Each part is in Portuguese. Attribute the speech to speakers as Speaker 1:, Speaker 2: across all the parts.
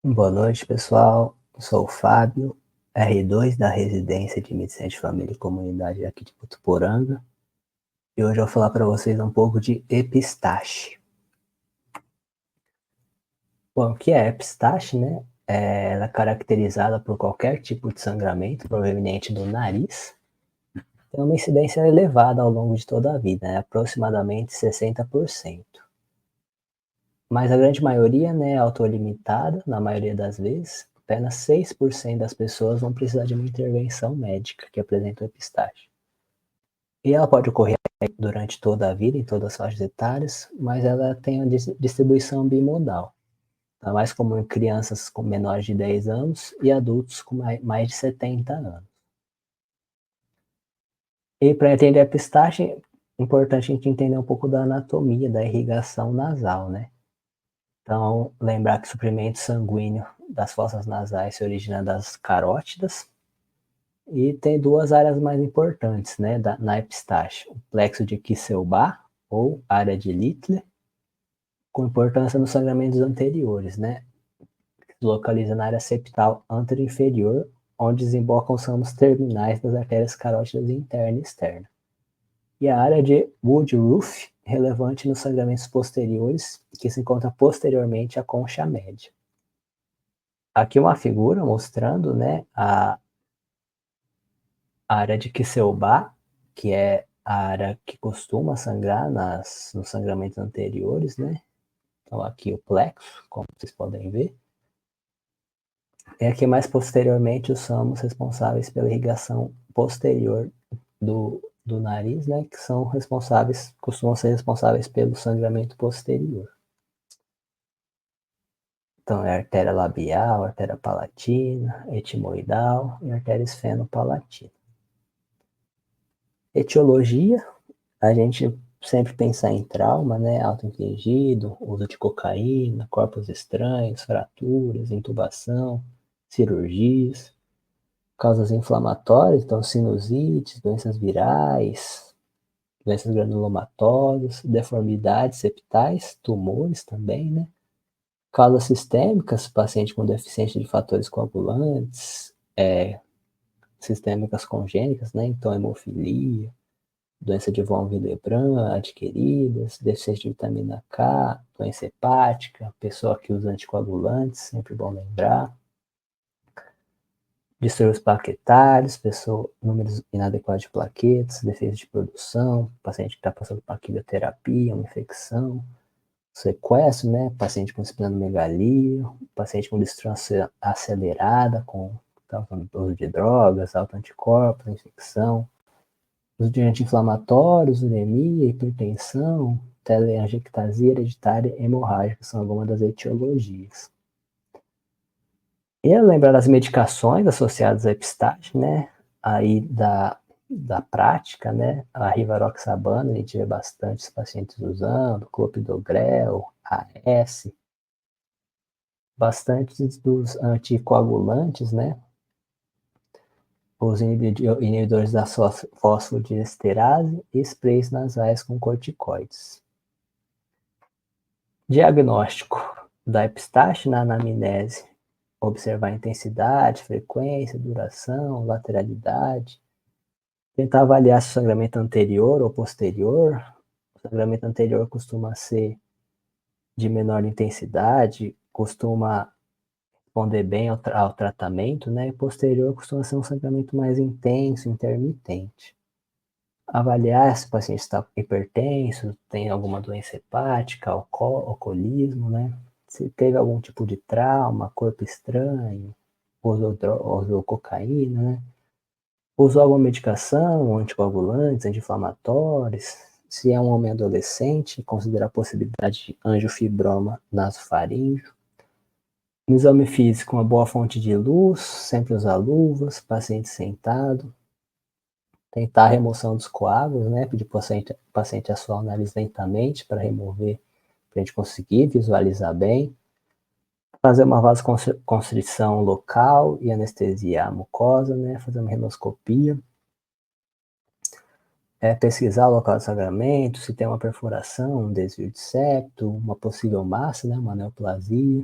Speaker 1: Boa noite, pessoal. Sou o Fábio, R2 da Residência de Medicina de Família e Comunidade aqui de Botuporanga. E hoje eu vou falar para vocês um pouco de epistaxe. Bom, o que é epistaxe, né? Ela é caracterizada por qualquer tipo de sangramento proveniente do nariz. Tem uma incidência elevada ao longo de toda a vida, né? Aproximadamente 60%. Mas a grande maioria, né, é autolimitada, na maioria das vezes. Apenas 6% das pessoas vão precisar de uma intervenção médica que apresentam epistaxe. E ela pode ocorrer durante toda a vida, em todas as faixas etárias, mas ela tem uma distribuição bimodal. É mais comum em crianças com menores de 10 anos e adultos com mais de 70 anos. E para entender a epistaxe, é importante a gente entender um pouco da anatomia da irrigação nasal, né? Então, lembrar que o suprimento sanguíneo das fossas nasais se origina das carótidas e tem duas áreas mais importantes, né, na epistaxe: o plexo de Kieselbach, ou área de Littler, com importância nos sangramentos anteriores, né, que se localiza na área septal anteroinferior, onde desembocam os ramos terminais das artérias carótidas interna e externa. E a área de Woodruff, relevante nos sangramentos posteriores, que se encontra posteriormente à concha média. Aqui uma figura mostrando, né, a área de Kieselbach, que é a área que costuma sangrar nos sangramentos anteriores, né? Então aqui o plexo, como vocês podem ver. E aqui mais posteriormente os ramos responsáveis pela irrigação posterior do nariz, né? Que são responsáveis, costumam ser responsáveis pelo sangramento posterior. Então é artéria labial, artéria palatina, etimoidal e artéria esfenopalatina. Etiologia, a gente sempre pensar em trauma, né, auto-infligido, uso de cocaína, corpos estranhos, fraturas, intubação, cirurgias, causas inflamatórias, então sinusites, doenças virais, doenças granulomatosas, deformidades septais, tumores também, né? Causas sistêmicas, paciente com deficiência de fatores coagulantes, sistêmicas congênitas, né? Então hemofilia, doença de von Willebrand adquiridas, deficiência de vitamina K, doença hepática, pessoa que usa anticoagulantes, sempre bom lembrar. Distúrbios plaquetários, números inadequados de plaquetas, defeitos de produção, paciente que está passando por uma quimioterapia, uma infecção, sequestro, né? Paciente com esplenomegalia, paciente com destruição acelerada, com uso de drogas, autoanticorpos, infecção, uso de anti-inflamatórios, uremia, hipertensão, telangiectasia hereditária hemorrágica são algumas das etiologias. E lembrar das medicações associadas à epistaxe, né? Aí da prática, né? A rivaroxabana, a gente vê bastante os pacientes usando, clopidogrel, AS, bastante dos anticoagulantes, né? Os inibidores da fosfodiesterase e sprays nasais com corticoides. Diagnóstico da epistaxe na anamnese: observar a intensidade, frequência, duração, lateralidade, tentar avaliar se o sangramento anterior ou posterior. O sangramento anterior costuma ser de menor intensidade, costuma responder bem ao tratamento, né? E posterior costuma ser um sangramento mais intenso, intermitente. Avaliar se o paciente está hipertenso, tem alguma doença hepática, alcoolismo, né? Se teve algum tipo de trauma, corpo estranho, usou cocaína, né? Usou alguma medicação, anticoagulantes, anti-inflamatórios. Se é um homem adolescente, considerar a possibilidade de angiofibroma nasofaríngeo. No exame físico, uma boa fonte de luz, sempre usar luvas, paciente sentado. Tentar a remoção dos coágulos, né? Pedir para o paciente assoar o nariz lentamente para remover, para a gente conseguir visualizar bem. Fazer uma vasoconstrição local e anestesiar a mucosa, né? Fazer uma rhinoscopia. Pesquisar o local de sangramento, se tem uma perfuração, um desvio de septo, uma possível massa, né? Uma neoplasia.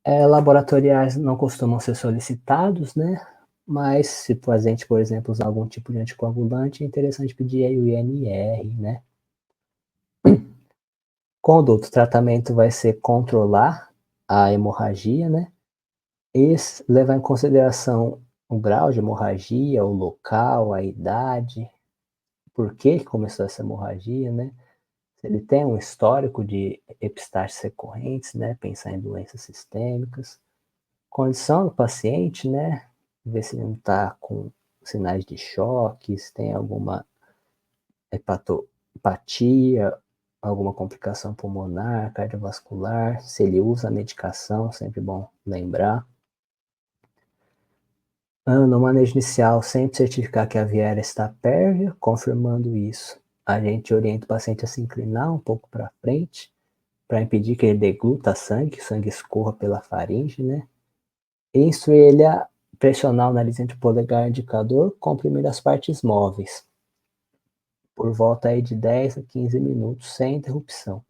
Speaker 1: Laboratoriais não costumam ser solicitados, né? Mas se a gente, por exemplo, usar algum tipo de anticoagulante, é interessante pedir aí o INR, né? Conduto, o tratamento vai ser controlar a hemorragia, né? E levar em consideração o grau de hemorragia, o local, a idade, por que começou essa hemorragia, né? Se ele tem um histórico de epistaxes recorrentes, né? Pensar em doenças sistêmicas. Condição do paciente, né? Ver se ele não está com sinais de choque, se tem alguma hepatia, alguma complicação pulmonar, cardiovascular, se ele usa medicação, sempre bom lembrar. No manejo inicial, sempre certificar que a viária está pérvia, confirmando isso. A gente orienta o paciente a se inclinar um pouco para frente, para impedir que ele degluta sangue, que o sangue escorra pela faringe, né? E instruir ele a pressionar o nariz entre o polegar e o indicador, comprimindo as partes móveis, por volta aí de 10 a 15 minutos, sem interrupção.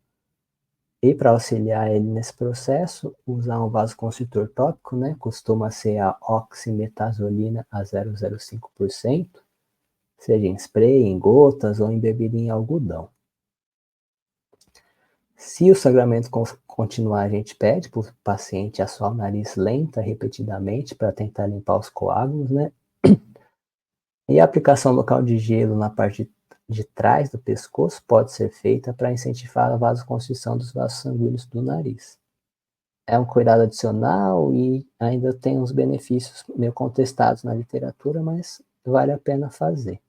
Speaker 1: E para auxiliar ele nesse processo, usar um vasoconstritor tópico, né? Costuma ser a oximetazolina a 0,05%, seja em spray, em gotas ou embebido em algodão. Se o sangramento continuar, a gente pede para o paciente assoar o nariz lenta, repetidamente, para tentar limpar os coágulos, né? E a aplicação local de gelo na parte de trás do pescoço pode ser feita para incentivar a vasoconstrição dos vasos sanguíneos do nariz. É um cuidado adicional e ainda tem uns benefícios meio contestados na literatura, mas vale a pena fazer.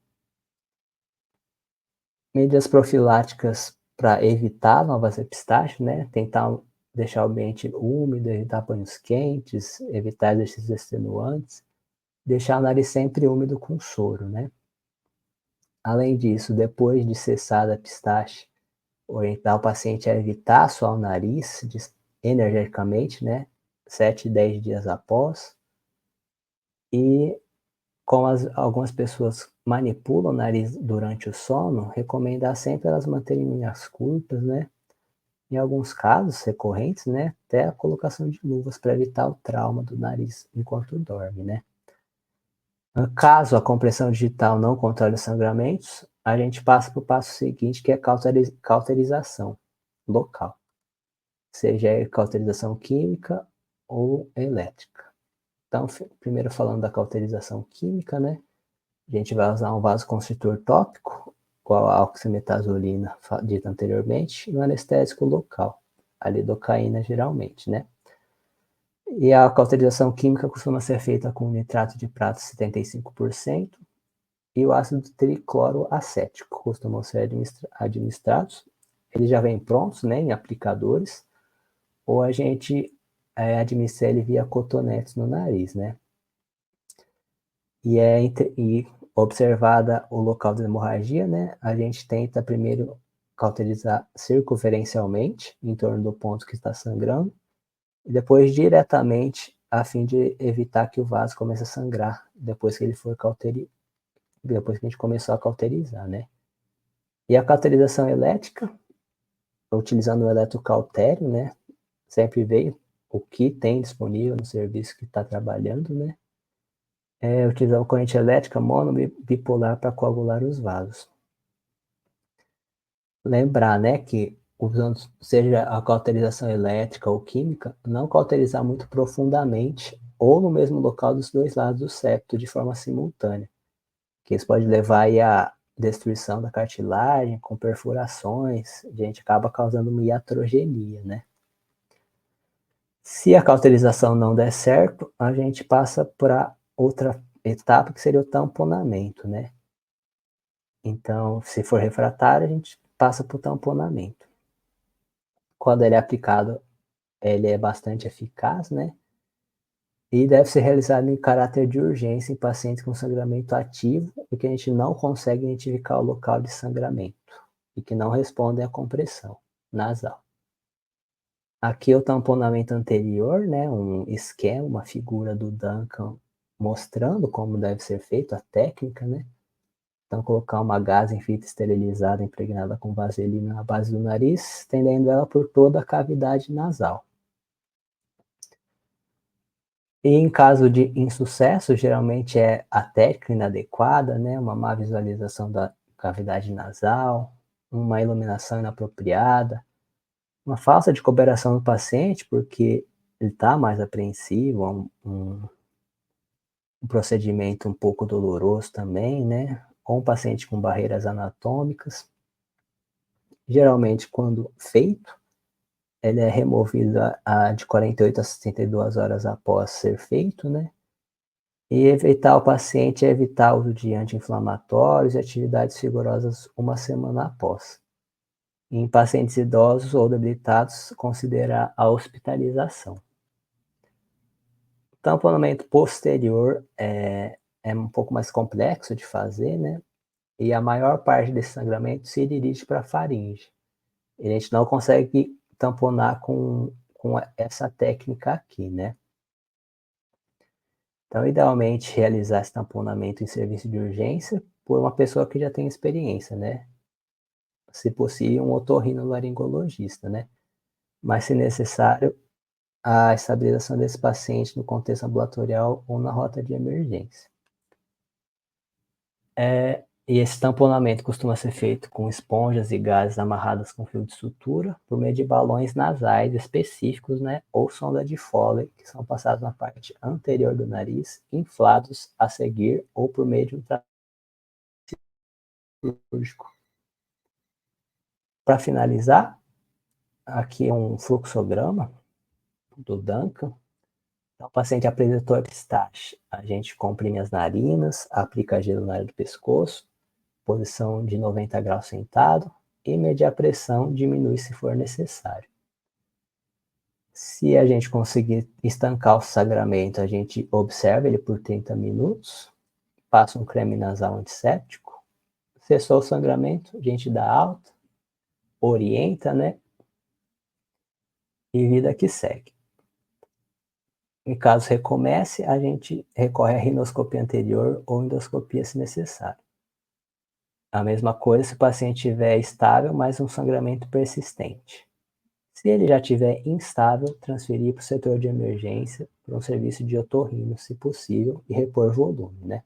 Speaker 1: Medidas profiláticas para evitar novas epistaxes, né? Tentar deixar o ambiente úmido, evitar banhos quentes, evitar exercícios extenuantes, deixar o nariz sempre úmido com soro, né? Além disso, depois de cessar a epistaxe, orientar o paciente a evitar suar o nariz energeticamente, né? 7, 10 dias após. E como algumas pessoas manipulam o nariz durante o sono, recomendar sempre elas manterem unhas curtas, né? Em alguns casos recorrentes, né? Até a colocação de luvas para evitar o trauma do nariz enquanto dorme, né? Caso a compressão digital não controle os sangramentos, a gente passa para o passo seguinte, que é cauterização local, seja cauterização química ou elétrica. Então, primeiro falando da cauterização química, né? A gente vai usar um vasoconstritor tópico, igual a oximetazolina dita anteriormente, e um anestésico local, a lidocaína geralmente, né? E a cauterização química costuma ser feita com nitrato de prata 75% e o ácido tricloroacético costumam ser administrados. Eles já vêm prontos, né, em aplicadores, ou a gente administra ele via cotonetes no nariz, né? E observada o local da hemorragia, né, a gente tenta primeiro cauterizar circunferencialmente, em torno do ponto que está sangrando, e depois diretamente, a fim de evitar que o vaso comece a sangrar, depois que ele for depois que a gente começou a cauterizar, né. E a cauterização elétrica, utilizando o eletrocautério, né, sempre veio o que tem disponível no serviço que está trabalhando, né, utilizar corrente elétrica monobipolar para coagular os vasos. Lembrar, né, que usando seja a cauterização elétrica ou química, não cauterizar muito profundamente ou no mesmo local dos dois lados do septo de forma simultânea, que isso pode levar aí à destruição da cartilagem, com perfurações, a gente acaba causando uma iatrogenia, né? Se a cauterização não der certo, a gente passa para outra etapa, que seria o tamponamento, né? Então, se for refratário, a gente passa para o tamponamento. Quando ele é aplicado, ele é bastante eficaz, né? E deve ser realizado em caráter de urgência em pacientes com sangramento ativo e que a gente não consegue identificar o local de sangramento e que não respondem à compressão nasal. Aqui é o tamponamento anterior, né? Um esquema, uma figura do Duncan mostrando como deve ser feito a técnica, né? Então, colocar uma gase em fita esterilizada impregnada com vaselina na base do nariz, estendendo ela por toda a cavidade nasal. E em caso de insucesso, geralmente é a técnica inadequada, né, uma má visualização da cavidade nasal, uma iluminação inapropriada, uma falta de cooperação do paciente, porque ele está mais apreensivo, um procedimento um pouco doloroso também, né, ou um paciente com barreiras anatômicas. Geralmente, quando feito, ele é removido de 48 a 72 horas após ser feito, né, e evitar o paciente é evitar o uso de anti-inflamatórios e atividades vigorosas uma semana após. Em pacientes idosos ou debilitados, considerar a hospitalização. O tamponamento posterior é um pouco mais complexo de fazer, né? E a maior parte desse sangramento se dirige para a faringe. E a gente não consegue tamponar com essa técnica aqui, né? Então, idealmente, realizar esse tamponamento em serviço de urgência por uma pessoa que já tem experiência, né? Se possível, um otorrinolaringologista, né? Mas, se necessário, a estabilização desse paciente no contexto ambulatorial ou na rota de emergência. E esse tamponamento costuma ser feito com esponjas e gases amarradas com fio de sutura por meio de balões nasais específicos, né, ou sonda de Foley, que são passados na parte anterior do nariz, inflados a seguir ou por meio de um trato cirúrgico. Para finalizar, aqui é um fluxograma do Duncan. Então, o paciente apresentou epistaxe. A gente comprime as narinas, aplica gelo na área do pescoço, posição de 90 graus sentado e medir a pressão, diminui se for necessário. Se a gente conseguir estancar o sangramento, a gente observa ele por 30 minutos, passa um creme nasal antisséptico, cessou o sangramento, a gente dá alta, orienta, né? E vida que segue. Em caso recomece, a gente recorre à rinoscopia anterior ou endoscopia se necessário. A mesma coisa se o paciente estiver estável, mas um sangramento persistente. Se ele já estiver instável, transferir para o setor de emergência, para um serviço de otorrino, se possível, e repor volume, né?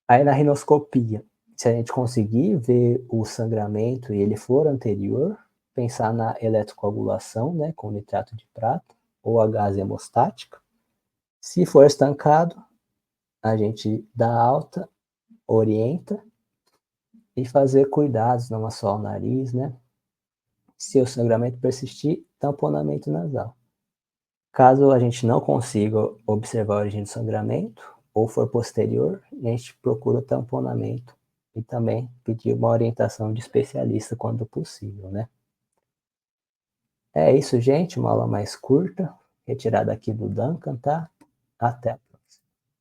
Speaker 1: Aí na rinoscopia, se a gente conseguir ver o sangramento e ele for anterior, pensar na eletrocoagulação, né, com nitrato de prata, ou a gase hemostática. Se for estancado, a gente dá alta, orienta e fazer cuidados, não só o nariz, né? Se o sangramento persistir, tamponamento nasal. Caso a gente não consiga observar a origem do sangramento, ou for posterior, a gente procura o tamponamento e também pedir uma orientação de especialista quando possível, né? É isso, gente, uma aula mais curta, retirada aqui do Duncan, tá? Até